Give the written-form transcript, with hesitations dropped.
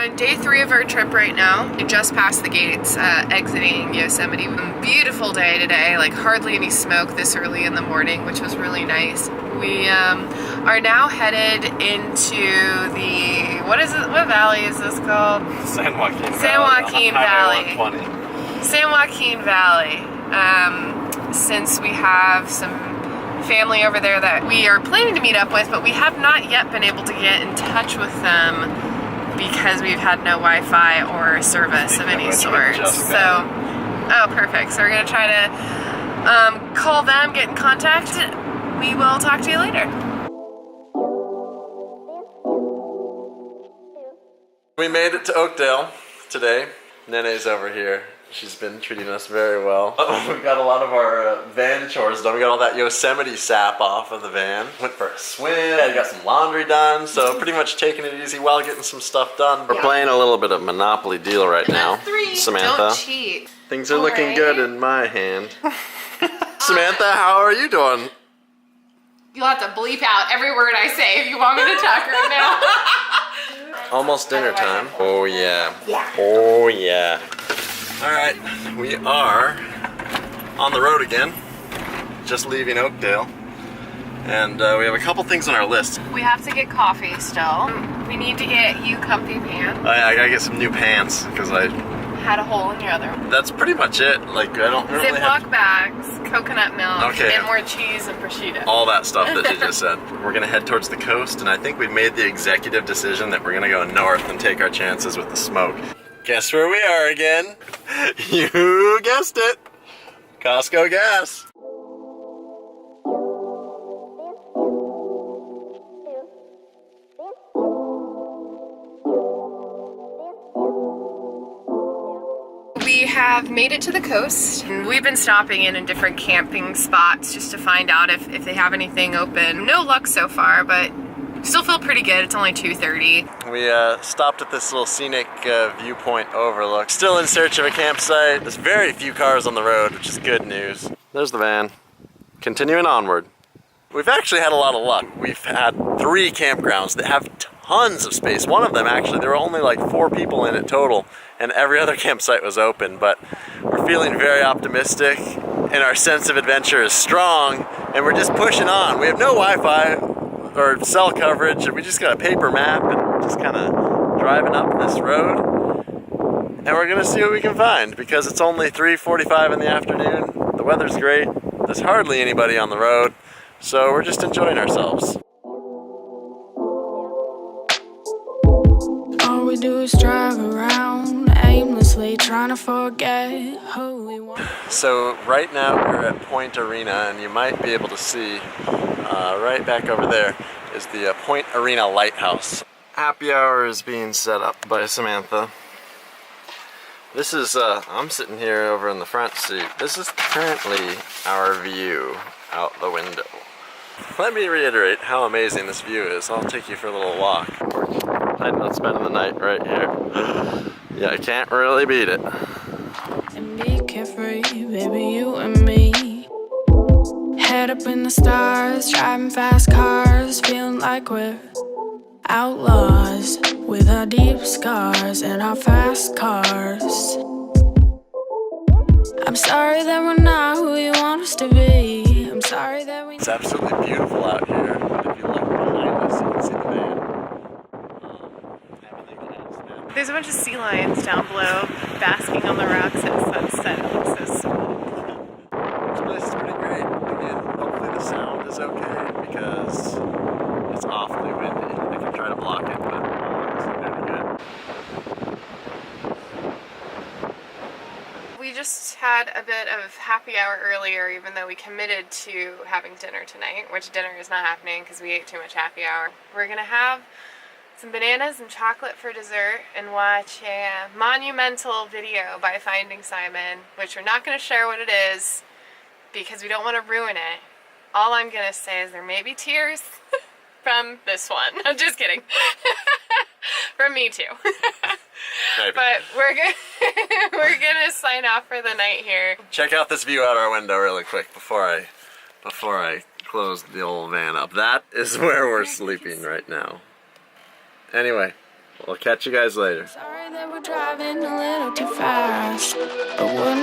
on day 3 of our trip right now. We just passed the gates, exiting Yosemite. Beautiful day today, like hardly any smoke this early in the morning, which was really nice. We are now headed into the, what valley is this called? San Joaquin Valley. San Joaquin Valley. 120. San Joaquin Valley. Since we have some family over there that we are planning to meet up with, but we have not yet been able to get in touch with them because we've had no Wi-Fi or service of any sort. So, oh, perfect. So we're gonna try to call them, get in contact. We will talk to you later. We made it to Oakdale today. Nene's over here. She's been treating us very well. We got a lot of our van chores done. We got all that Yosemite sap off of the van. Went for a swim. I got some laundry done. So pretty much taking it easy while getting some stuff done. We're playing a little bit of Monopoly Deal right now. Samantha. Don't cheat. Things are looking good in my hand. Samantha, how are you doing? You'll have to bleep out every word I say if you want me to talk right now. Almost dinner time. Oh yeah. Yeah. Oh yeah. Alright, we are on the road again, just leaving Oakdale, and we have a couple things on our list. We have to get coffee still. We need to get you comfy pants. I gotta get some new pants, because I had a hole in your other one. That's pretty much it. Like, I don't really Ziploc bags, coconut milk, okay, and more cheese and prosciutto. All that stuff that you just said. We're gonna head towards the coast, and I think we've made the executive decision that we're gonna go north and take our chances with the smoke. Guess where we are again? You guessed it. Costco gas. We have made it to the coast. We've been stopping in different camping spots just to find out if they have anything open. No luck so far, but still feel pretty good. It's only 2:30. We stopped at this little scenic viewpoint overlook. Still in search of a campsite. There's very few cars on the road, which is good news. There's the van. Continuing onward. We've actually had a lot of luck. We've had 3 campgrounds that have tons of space. One of them actually, there were only like 4 people in it total, and every other campsite was open, but we're feeling very optimistic, and our sense of adventure is strong, and we're just pushing on. We have no Wi-Fi or cell coverage, and we just got a paper map and just kind of driving up this road, and we're gonna see what we can find because it's only 3:45 in the afternoon. The weather's great. There's hardly anybody on the road, so we're just enjoying ourselves. All we do is drive around aimlessly trying to forget who we want. So right now we're at Point Arena, and you might be able to see right back over there is the Point Arena Lighthouse. Happy hour is being set up by Samantha. This is, I'm sitting here over in the front seat. This is currently our view out the window. Let me reiterate how amazing this view is. I'll take you for a little walk. We're planning on spending the night right here. Yeah, I can't really beat it. And be carefree, baby, you and me. Head up in the stars, driving fast cars, feeling like we're outlaws with our deep scars and our fast cars. I'm sorry that we're not who you want us to be. I'm sorry that we... It's absolutely beautiful out here, but if you look behind us, you can see the van. There's a bunch of sea lions down below, basking on the rocks at sunset. It looks so cool. This place is pretty great. Again, hopefully the sound is okay because it's awfully windy. I can try to block it, but it's pretty good. We just had a bit of happy hour earlier, even though we committed to having dinner tonight, which dinner is not happening because we ate too much happy hour. We're gonna have some bananas and chocolate for dessert and watch a monumental video by Finding Simon, which we're not going to share what it is because we don't want to ruin it. All I'm going to say is there may be tears from this one. I'm just kidding. From me too. But we're gonna sign off for the night here. Check out this view out our window really quick before I close the old van up. That is where we're sleeping right now. Anyway, I'll catch you guys later. Sorry that we're driving a little too fast, but we're